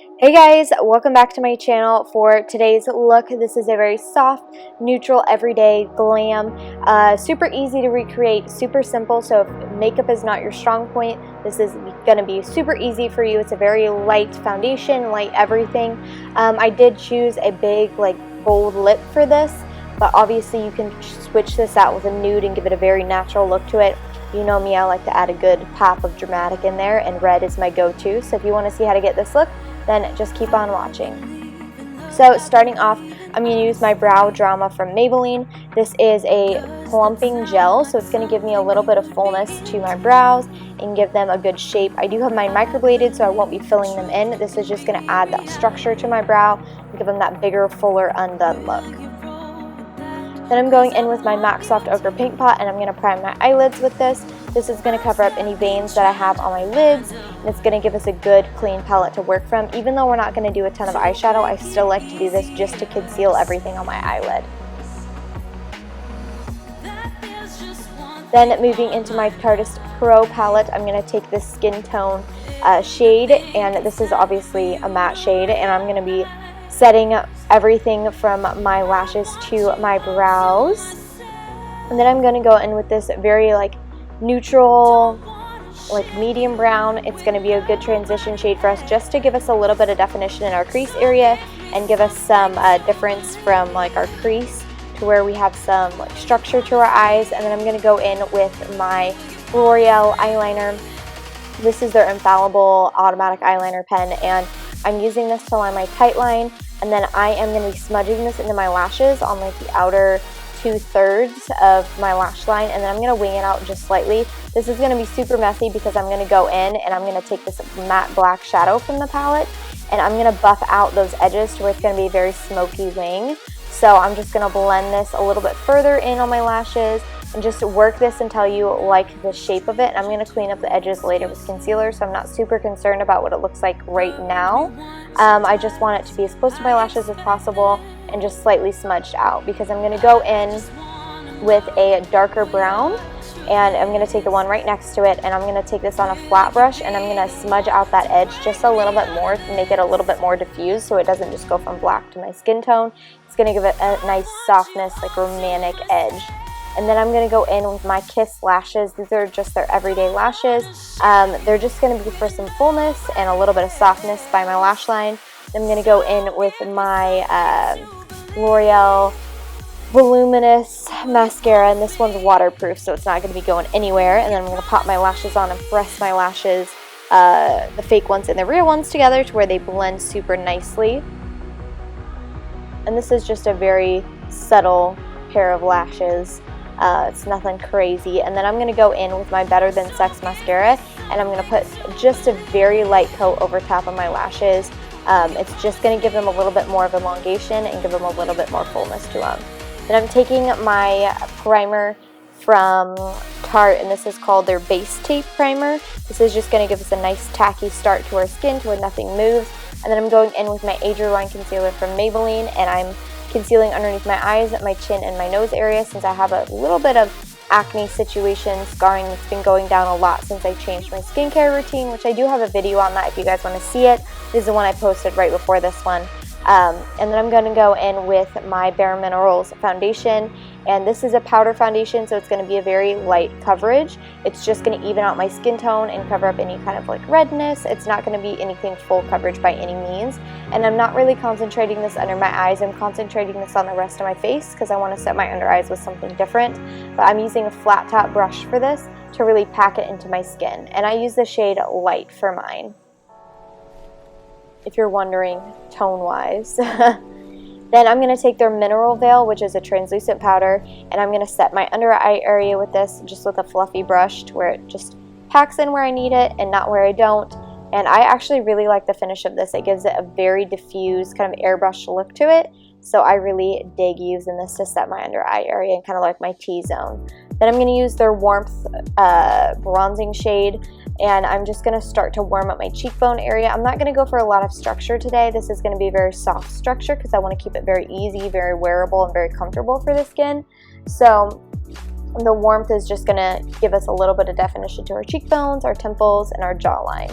Hey guys, welcome back to my channel for today's look. This is a very soft, neutral, everyday glam. Super easy to recreate, super simple, so if makeup is not your strong point, this is going to be super easy for you. It's a very light foundation, light everything. I did choose a big, bold lip for this, but obviously you can switch this out with a nude and give it a very natural look to it. You know me, I like to add a good pop of dramatic in there, and red is my go-to, so if you want to see how to get this look, then just keep on watching. So starting off, I'm going to use my Brow Drama from Maybelline. This is a plumping gel, so it's going to give me a little bit of fullness to my brows and give them a good shape. I do have mine microbladed, so I won't be filling them in. This is just going to add that structure to my brow and give them that bigger, fuller, undone look. Then I'm going in with my MAC Soft Ochre Paint Pot, and I'm going to prime my eyelids with this. This is going to cover up any veins that I have on my lids, and it's going to give us a good, clean palette to work from. Even though we're not going to do a ton of eyeshadow, I still like to do this just to conceal everything on my eyelid. Then moving into my Tarte Pro palette, I'm going to take this skin tone shade, and this is obviously a matte shade, and I'm going to be setting everything from my lashes to my brows. And then I'm going to go in with this very neutral, medium brown. It's going to be a good transition shade for us just to give us a little bit of definition in our crease area and give us some difference from our crease to where we have some structure to our eyes. And then I'm going to go in with my Loreal eyeliner. This is their Infallible automatic eyeliner pen, and I'm using this to line my tight line, and then I am going to be smudging this into my lashes on the outer 2/3 of my lash line, and then I'm going to wing it out just slightly. This is going to be super messy because I'm going to go in and I'm going to take this matte black shadow from the palette, and I'm going to buff out those edges to where it's going to be a very smoky wing. So I'm just going to blend this a little bit further in on my lashes and just work this until you like the shape of it. And I'm going to clean up the edges later with concealer, so I'm not super concerned about what it looks like right now. I just want it to be as close to my lashes as possible and just slightly smudged out, because I'm going to go in with a darker brown, and I'm going to take the one right next to it, and I'm going to take this on a flat brush, and I'm going to smudge out that edge just a little bit more to make it a little bit more diffused so it doesn't just go from black to my skin tone. It's going to give it a nice softness, romantic edge. And then I'm going to go in with my Kiss lashes. These are just their everyday lashes. They're just going to be for some fullness and a little bit of softness by my lash line. I'm going to go in with my Loreal Voluminous mascara, and this one's waterproof, so it's not going to be going anywhere. And then I'm going to pop my lashes on and press my lashes, the fake ones and the real ones together to where they blend super nicely. And this is just a very subtle pair of lashes. It's nothing crazy. And then I'm going to go in with my Better Than Sex mascara, and I'm going to put just a very light coat over top of my lashes. It's just going to give them a little bit more of elongation and give them a little bit more fullness to them. Then I'm taking my primer from Tarte, and this is called their Base Tape Primer. This is just going to give us a nice tacky start to our skin to where nothing moves. And then I'm going in with my Age Rewind Concealer from Maybelline, and I'm concealing underneath my eyes, my chin, and my nose area, since I have a little bit of acne situation, scarring that's been going down a lot since I changed my skincare routine, which I do have a video on that if you guys want to see it. This is the one I posted right before this one. And then I'm going to go in with my Bare Minerals foundation, and this is a powder foundation, so it's going to be a very light coverage. It's just going to even out my skin tone and cover up any kind of redness. It's not going to be anything full coverage by any means, and I'm not really concentrating this under my eyes. I'm concentrating this on the rest of my face because I want to set my under eyes with something different, but I'm using a flat top brush for this to really pack it into my skin, and I use the shade Light for mine, if you're wondering tone-wise. Then I'm going to take their Mineral Veil, which is a translucent powder, and I'm going to set my under eye area with this, just with a fluffy brush to where it just packs in where I need it and not where I don't. And I actually really like the finish of this. It gives it a very diffused kind of airbrush look to it, so I really dig using this to set my under eye area and kind of my T-zone. Then I'm going to use their Warmth bronzing shade, and I'm just going to start to warm up my cheekbone area. I'm not going to go for a lot of structure today. This is going to be a very soft structure because I want to keep it very easy, very wearable, and very comfortable for the skin. So the warmth is just going to give us a little bit of definition to our cheekbones, our temples, and our jawline.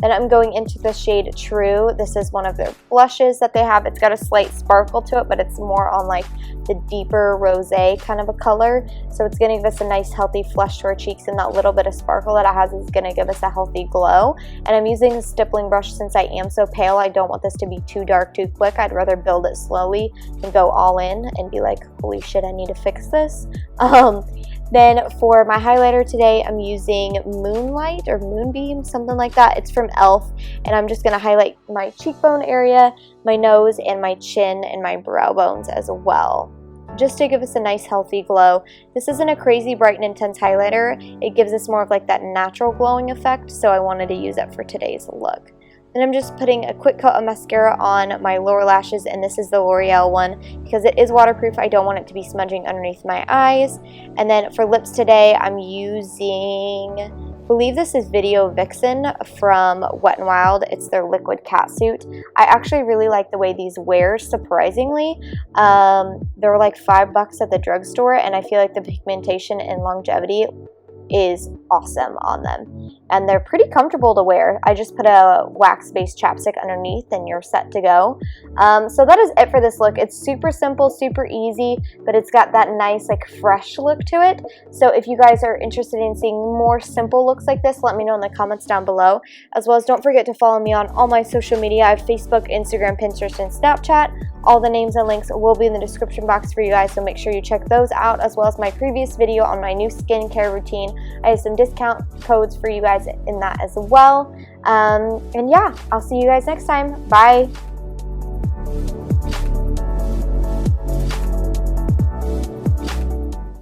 Then I'm going into the shade True. This is one of their blushes that they have. It's got a slight sparkle to it, but it's more on like the deeper rosé kind of a color. So it's going to give us a nice healthy flush to our cheeks, and that little bit of sparkle that it has is going to give us a healthy glow. And I'm using a stippling brush since I am so pale. I don't want this to be too dark too quick. I'd rather build it slowly and go all in and be like, holy shit, I need to fix this. Then for my highlighter today, I'm using Moonlight or Moonbeam, something like that. It's from e.l.f. and I'm just going to highlight my cheekbone area, my nose, and my chin and my brow bones as well, just to give us a nice healthy glow. This isn't a crazy bright and intense highlighter. It gives us more of like that natural glowing effect, so I wanted to use it for today's look. Then I'm just putting a quick coat of mascara on my lower lashes, and this is the L'Oreal one because it is waterproof. I don't want it to be smudging underneath my eyes. And then for lips today, I'm using, I believe this is Video Vixen from Wet n Wild. It's their liquid catsuit. I actually really like the way these wear, surprisingly. They're like $5 at the drugstore, and I feel like the pigmentation and longevity is awesome on them, and they're pretty comfortable to wear. I just put a wax-based chapstick underneath and you're set to go. So that is it for this look. It's super simple, super easy, but it's got that nice like fresh look to it. So if you guys are interested in seeing more simple looks like this, let me know in the comments down below. As well as don't forget to follow me on all my social media. I have Facebook, Instagram, Pinterest, and Snapchat. All the names and links will be in the description box for you guys, so make sure you check those out, as well as my previous video on my new skincare routine. I have some discount codes for you guys in that as well. And yeah, I'll see you guys next time. Bye!